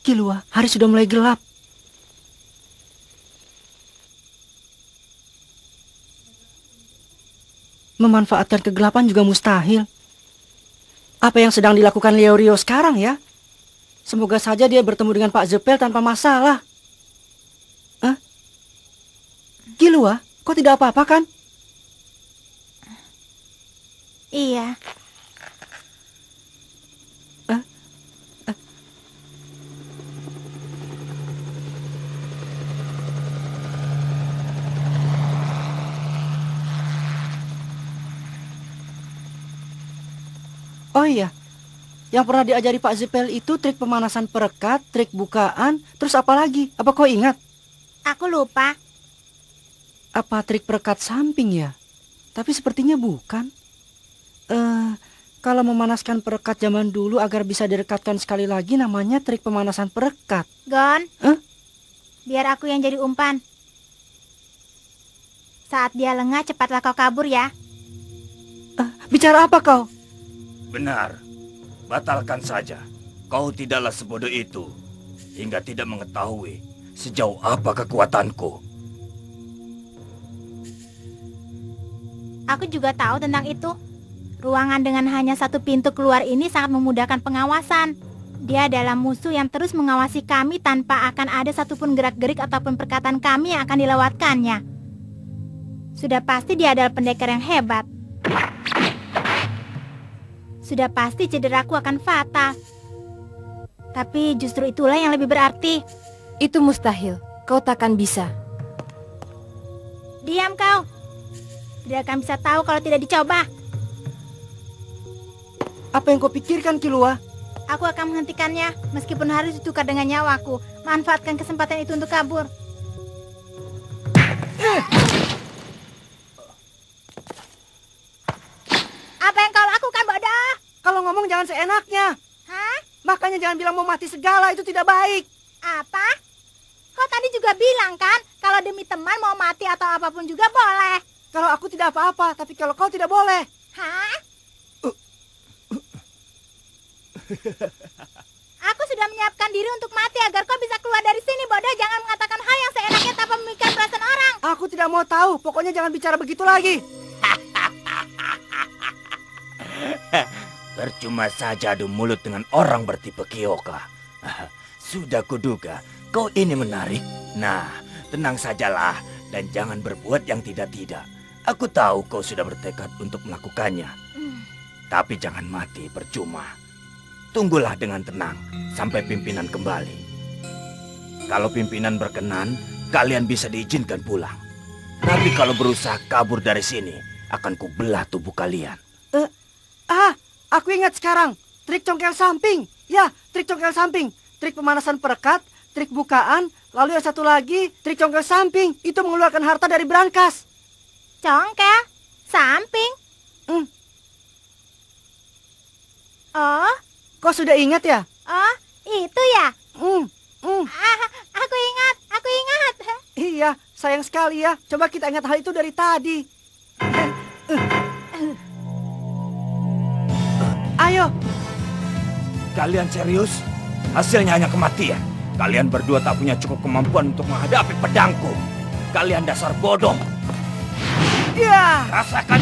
Kilua, hari sudah mulai gelap. Memanfaatkan kegelapan juga mustahil. Apa yang sedang dilakukan Leorio sekarang ya? Semoga saja dia bertemu dengan Pak Zepel tanpa masalah. Hah? Kilua, kau tidak apa-apa kan? Iya. Oh iya, yang pernah diajari Pak Zepel itu trik pemanasan perekat, trik bukaan, terus apa lagi? Apa kau ingat? Aku lupa. Apa trik perekat samping ya? Tapi sepertinya bukan. Kalau memanaskan perekat zaman dulu agar bisa direkatkan sekali lagi namanya trik pemanasan perekat. Gon, Hah? biar aku yang jadi umpan. Saat dia lengah, cepatlah kau kabur ya. Bicara apa kau? Benar, batalkan saja. Kau tidaklah sebodoh itu hingga tidak mengetahui sejauh apa kekuatanku. Aku juga tahu tentang itu. Ruangan dengan hanya satu pintu keluar ini sangat memudahkan pengawasan. Dia adalah musuh yang terus mengawasi kami tanpa akan ada satupun gerak-gerik ataupun perkataan kami yang akan dilewatkannya. Sudah pasti dia adalah pendekar yang hebat. Sudah pasti cederaku akan fatal. Tapi justru itulah yang lebih berarti. Itu mustahil. Kau takkan bisa. Diam kau. Tidak akan bisa tahu kalau tidak dicoba. Apa yang kau pikirkan, Kilua? Aku akan menghentikannya meskipun harus ditukar dengan nyawaku. Manfaatkan kesempatan itu untuk kabur. Apa yang kau lakukan, bodoh? Kalau ngomong jangan seenaknya. Hah? Makanya jangan bilang mau mati segala, itu tidak baik. Apa? Kau tadi juga bilang kan, kalau demi teman mau mati atau apapun juga boleh. Kalau aku tidak apa-apa, tapi kalau kau tidak boleh. Hah? Aku sudah menyiapkan diri untuk mati agar kau bisa keluar dari sini, bodoh. Jangan mengatakan hal yang seenaknya tanpa memikirkan perasaan orang. Aku tidak mau tahu, pokoknya jangan bicara begitu lagi. Percuma saja adu mulut dengan orang bertipe Kyoka. Sudah kuduga, kau ini menarik. Nah, tenang sajalah dan jangan berbuat yang tidak-tidak. Aku tahu kau sudah bertekad untuk melakukannya. Tapi jangan mati percuma. Tunggulah dengan tenang sampai pimpinan kembali. Kalau pimpinan berkenan, kalian bisa diizinkan pulang. Tapi kalau berusaha kabur dari sini, akan kubelah tubuh kalian. Aku ingat sekarang. Trik congkel samping. Ya, trik congkel samping. Trik pemanasan perekat, trik bukaan, lalu yang satu lagi, trik congkel samping. Itu mengeluarkan harta dari berangkas. Congkel? Samping? Oh? Kau sudah ingat ya? Oh, itu ya? Aku ingat. Iya, sayang sekali ya. Coba kita ingat hal itu dari tadi. Ayo. Kalian serius? Hasilnya hanya kematian. Kalian berdua tak punya cukup kemampuan untuk menghadapi pedangku. Kalian dasar bodoh. Ya. Rasakan.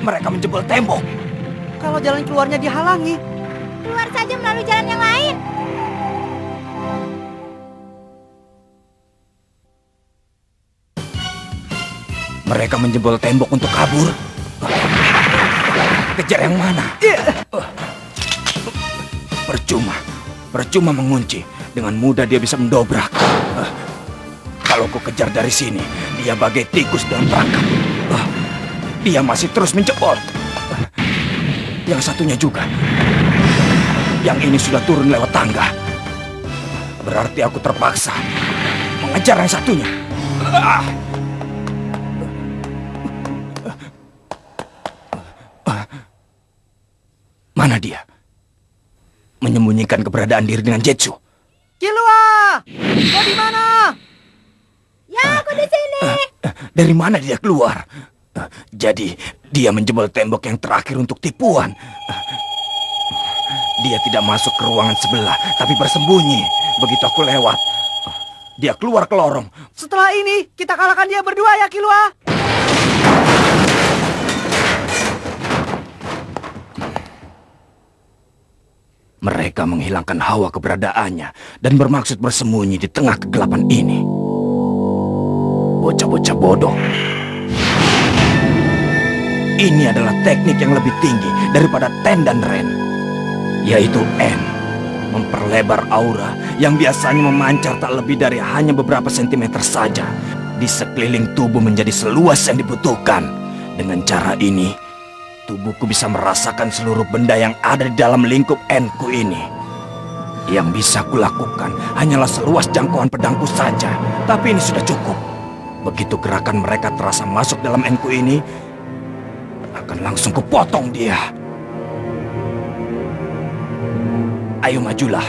Mereka menjebol tembok. Kalau jalan keluarnya dihalangi. Keluar saja melalui jalan yang lain. Mereka menjebol tembok untuk kabur. Kejar yang mana? Percuma mengunci. Dengan mudah dia bisa mendobrak. Kalau ku kejar dari sini, dia bagai tikus dalam perangkap. Dia masih terus menjebol. Yang satunya juga. Yang ini sudah turun lewat tangga. Berarti aku terpaksa mengejar yang satunya. Mana dia? Menyembunyikan keberadaan diri dengan Jetsu. Kilua! Kau di mana? Ya, aku di sini. Dari mana dia keluar? Jadi dia menjebol tembok yang terakhir untuk tipuan. Dia tidak masuk ke ruangan sebelah, tapi bersembunyi. Begitu aku lewat, dia keluar ke lorong. Setelah ini, kita kalahkan dia berdua ya, Killua. Mereka menghilangkan hawa keberadaannya dan bermaksud bersembunyi di tengah kegelapan ini. Bocah-bocah bodoh. Ini adalah teknik yang lebih tinggi daripada Ten dan Ren, yaitu N. Memperlebar aura yang biasanya memancar tak lebih dari hanya beberapa sentimeter saja di sekeliling tubuh menjadi seluas yang dibutuhkan. Dengan cara ini, tubuhku bisa merasakan seluruh benda yang ada di dalam lingkup N-ku ini. Yang bisa kulakukan hanyalah seluas jangkauan pedangku saja, tapi ini sudah cukup. Begitu gerakan mereka terasa masuk dalam N-ku ini, akan langsung kupotong dia. Ayo majulah.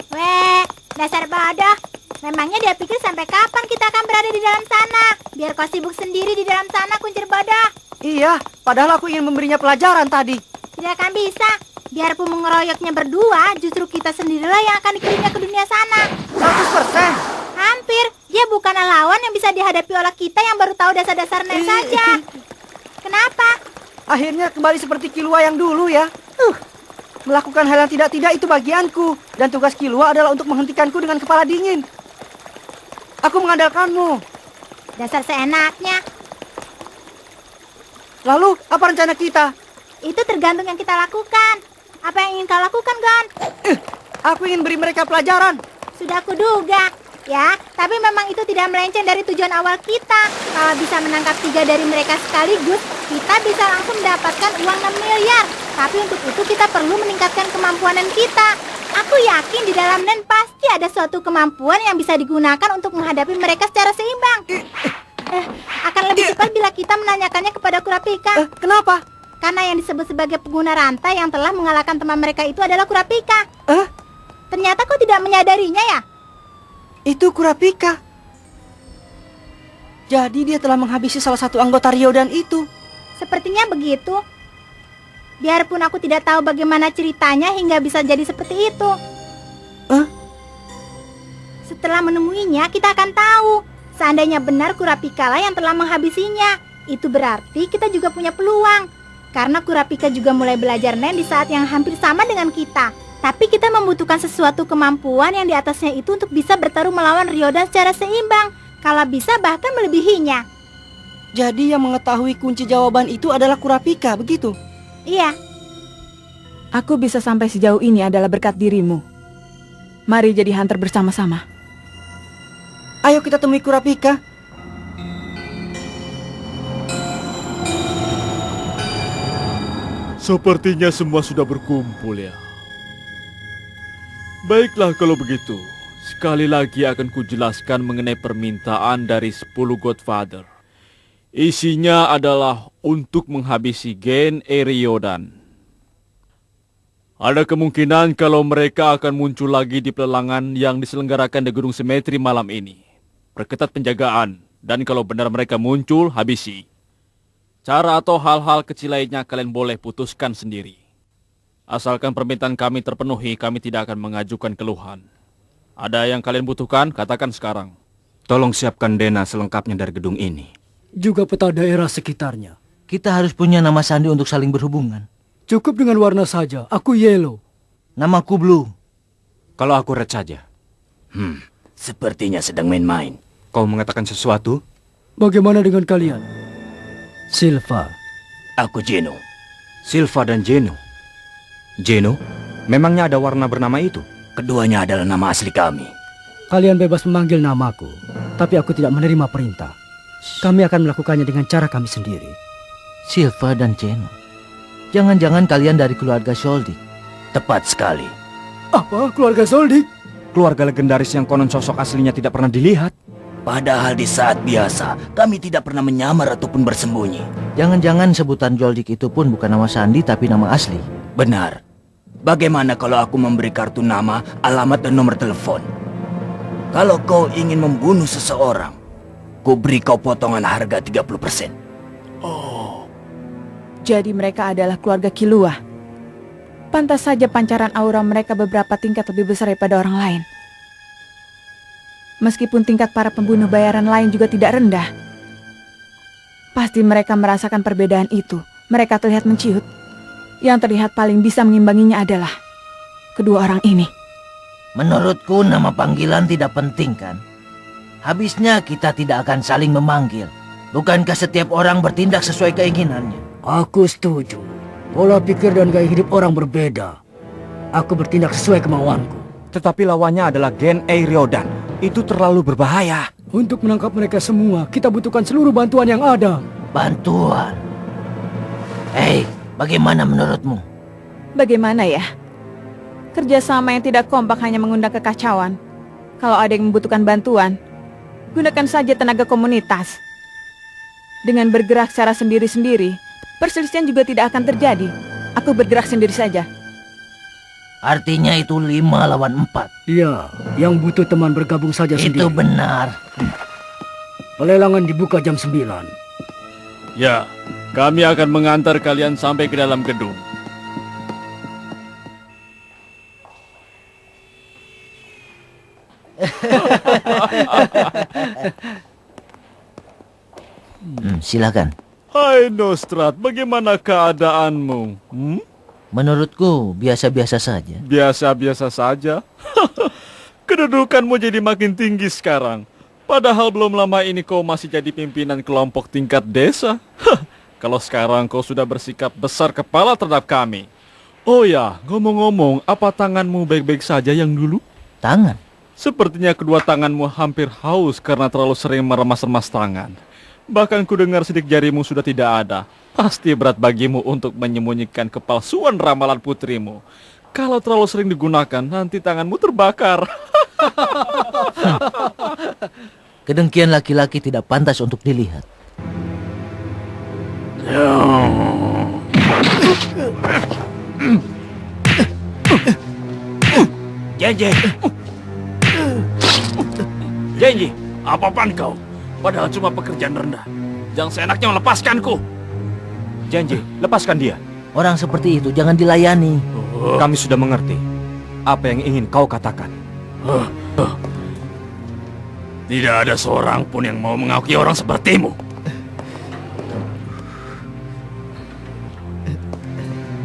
Weh, dasar bodoh. Memangnya dia pikir sampai kapan kita akan berada di dalam sana? Biar kau sibuk sendiri di dalam sana, kuncir bodoh. Iya, padahal aku ingin memberinya pelajaran tadi. Tidak akan bisa. Biarpun mengeroyoknya berdua, justru kita sendirilah yang akan dikirimnya ke dunia sana. 100%. Hampir. Dia bukanlah lawan yang bisa dihadapi oleh kita yang baru tahu dasar-dasar Nen saja. Kenapa? Akhirnya kembali seperti Killua yang dulu ya. Melakukan hal yang tidak-tidak itu bagianku. Dan tugas Killua adalah untuk menghentikanku dengan kepala dingin. Aku mengandalkanmu. Dasar seenaknya. Lalu, apa rencana kita? Itu tergantung yang kita lakukan. Apa yang ingin kau lakukan, Gon? Aku ingin beri mereka pelajaran. Sudah kuduga. Ya, tapi memang itu tidak melenceng dari tujuan awal kita. Kalau bisa menangkap 3 dari mereka sekaligus, kita bisa langsung mendapatkan uang 6 miliar. Tapi untuk itu kita perlu meningkatkan kemampuan Nen kita. Aku yakin di dalam Nen pasti ada suatu kemampuan yang bisa digunakan untuk menghadapi mereka secara seimbang. Akan lebih cepat bila kita menanyakannya kepada Kurapika. Kenapa? Karena yang disebut sebagai pengguna rantai yang telah mengalahkan teman mereka itu adalah Kurapika. Ternyata kau tidak menyadarinya ya? Itu Kurapika. Jadi dia telah menghabisi salah satu anggota Ryodan itu. Sepertinya begitu. Biarpun aku tidak tahu bagaimana ceritanya hingga bisa jadi seperti itu. Setelah menemuinya, kita akan tahu. Seandainya benar Kurapika lah yang telah menghabisinya, itu berarti kita juga punya peluang. Karena Kurapika juga mulai belajar Nen di saat yang hampir sama dengan kita. Tapi kita membutuhkan sesuatu kemampuan yang di atasnya itu untuk bisa bertarung melawan Ryodan secara seimbang. Kalau bisa bahkan melebihinya. Jadi yang mengetahui kunci jawaban itu adalah Kurapika, begitu? Iya. Aku bisa sampai sejauh ini adalah berkat dirimu. Mari jadi hunter bersama-sama. Ayo kita temui Kurapika. Sepertinya semua sudah berkumpul ya. Baiklah kalau begitu. Sekali lagi akan kujelaskan mengenai permintaan dari 10 Godfather. Isinya adalah untuk menghabisi Gen Ryodan. Ada kemungkinan kalau mereka akan muncul lagi di pelelangan yang diselenggarakan di Gunung Simetri malam ini. Perketat penjagaan, dan kalau benar mereka muncul, habisi. Cara atau hal-hal kecil lainnya kalian boleh putuskan sendiri. Asalkan permintaan kami terpenuhi, kami tidak akan mengajukan keluhan. Ada yang kalian butuhkan, katakan sekarang. Tolong siapkan Dena selengkapnya dari gedung ini. Juga peta daerah sekitarnya. Kita harus punya nama sandi untuk saling berhubungan. Cukup dengan warna saja. Aku Yellow. Namaku Blue. Kalau aku Red saja. Sepertinya sedang main-main. Kau mengatakan sesuatu? Bagaimana dengan kalian? Silva. Aku Geno. Silva dan Geno. Geno? Memangnya ada warna bernama itu? Keduanya adalah nama asli kami. Kalian bebas memanggil namaku. Tapi aku tidak menerima perintah. Kami akan melakukannya dengan cara kami sendiri. Silva dan Geno. Jangan-jangan kalian dari keluarga Sholdik. Tepat sekali. Apa? Keluarga Zoldyck? Keluarga legendaris yang konon sosok aslinya tidak pernah dilihat. Padahal di saat biasa, kami tidak pernah menyamar ataupun bersembunyi. Jangan-jangan sebutan Sholdik itu pun bukan nama sandi tapi nama asli. Benar. Bagaimana kalau aku memberi kartu nama, alamat, dan nomor telepon? Kalau kau ingin membunuh seseorang, ku beri kau potongan harga 30%. Jadi mereka adalah keluarga Killua. Pantas saja pancaran aura mereka beberapa tingkat lebih besar daripada orang lain. Meskipun tingkat para pembunuh bayaran lain juga tidak rendah. Pasti mereka merasakan perbedaan itu. Mereka terlihat menciut. Yang terlihat paling bisa mengimbanginya adalah kedua orang ini. Menurutku nama panggilan tidak penting kan? Habisnya kita tidak akan saling memanggil. Bukankah setiap orang bertindak sesuai keinginannya? Aku setuju. Pola pikir dan gaya hidup orang berbeda. Aku bertindak sesuai kemauanku. Tetapi lawannya adalah Gen A Ryodan. Itu terlalu berbahaya. Untuk menangkap mereka semua, kita butuhkan seluruh bantuan yang ada. Bantuan? Hei, bagaimana menurutmu? Bagaimana ya? Kerjasama yang tidak kompak hanya mengundang kekacauan. Kalau ada yang membutuhkan bantuan, gunakan saja tenaga komunitas. Dengan bergerak secara sendiri-sendiri, perselisihan juga tidak akan terjadi. Aku bergerak sendiri saja. Artinya itu 5 lawan 4. Iya, yang butuh teman bergabung saja sendiri. Itu benar. Pelelangan dibuka jam 9. Ya, kami akan mengantar kalian sampai ke dalam gedung. Silakan. Hai Nostrat, bagaimana keadaanmu? Menurutku biasa-biasa saja. Biasa-biasa saja. Kedudukanmu jadi makin tinggi sekarang. Padahal belum lama ini kau masih jadi pimpinan kelompok tingkat desa. Kalau sekarang kau sudah bersikap besar kepala terhadap kami. Oh ya, ngomong-ngomong, apa tanganmu baik-baik saja yang dulu? Tangan? Sepertinya kedua tanganmu hampir haus karena terlalu sering meremas-remas tangan. Bahkan ku dengar sidik jarimu sudah tidak ada. Pasti berat bagimu untuk menyembunyikan kepalsuan ramalan putrimu. Kalau terlalu sering digunakan, nanti tanganmu terbakar. Kedengkian laki-laki tidak pantas untuk dilihat. Janji. Janji, apa-apaan kau? Padahal cuma pekerjaan rendah. Jangan seenaknya melepaskanku. Janji, lepaskan dia. Orang seperti itu jangan dilayani. Kami sudah mengerti apa yang ingin kau katakan. Tidak ada seorang pun yang mau mengakui orang sepertimu.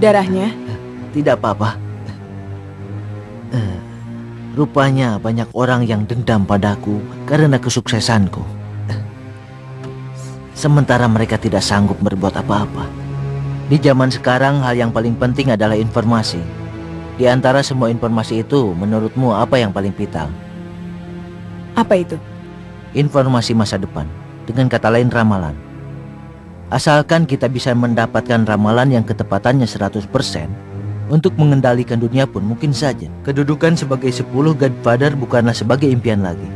Darahnya? Tidak apa-apa. Rupanya banyak orang yang dendam padaku karena kesuksesanku. Sementara mereka tidak sanggup berbuat apa-apa. Di zaman sekarang hal yang paling penting adalah informasi. Di antara semua informasi itu, menurutmu apa yang paling vital? Apa itu? Informasi masa depan. Dengan kata lain ramalan. Asalkan kita bisa mendapatkan ramalan yang ketepatannya 100%, untuk mengendalikan dunia pun mungkin saja. Kedudukan sebagai 10 Godfather bukanlah sebagai impian lagi.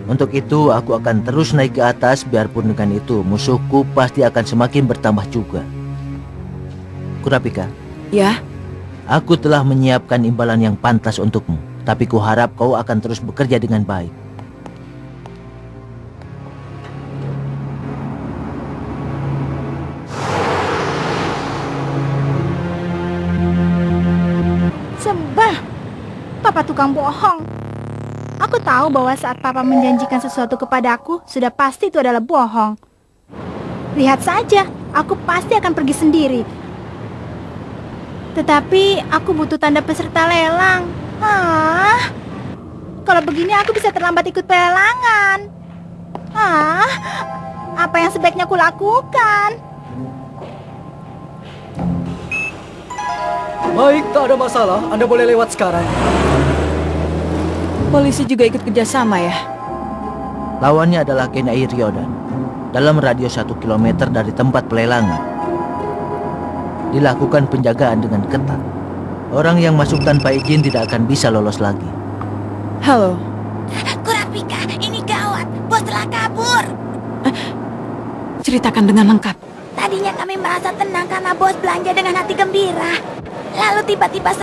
Untuk itu aku akan terus naik ke atas, biarpun dengan itu musuhku pasti akan semakin bertambah juga. Kurapika? Ya? Aku telah menyiapkan imbalan yang pantas untukmu, tapi kuharap kau akan terus bekerja dengan baik. Sebel. Papa tukang bohong. Aku tahu bahwa saat Papa menjanjikan sesuatu kepadaku, sudah pasti itu adalah bohong. Lihat saja, aku pasti akan pergi sendiri. Tetapi aku butuh tanda peserta lelang. Kalau begini aku bisa terlambat ikut pelelangan. Apa yang sebaiknya aku lakukan? Baik, tak ada masalah. Anda boleh lewat sekarang. Polisi juga ikut kerjasama ya? Lawannya adalah Gen A Ryodan. Dalam radius 1 km dari tempat pelelangan. Dilakukan penjagaan dengan ketat. Orang yang masuk tanpa izin tidak akan bisa lolos lagi. Halo? Kurapika, ini gawat. Bos telah kabur. Ceritakan dengan lengkap. Tadinya kami merasa tenang karena bos belanja dengan hati gembira. Lalu tiba-tiba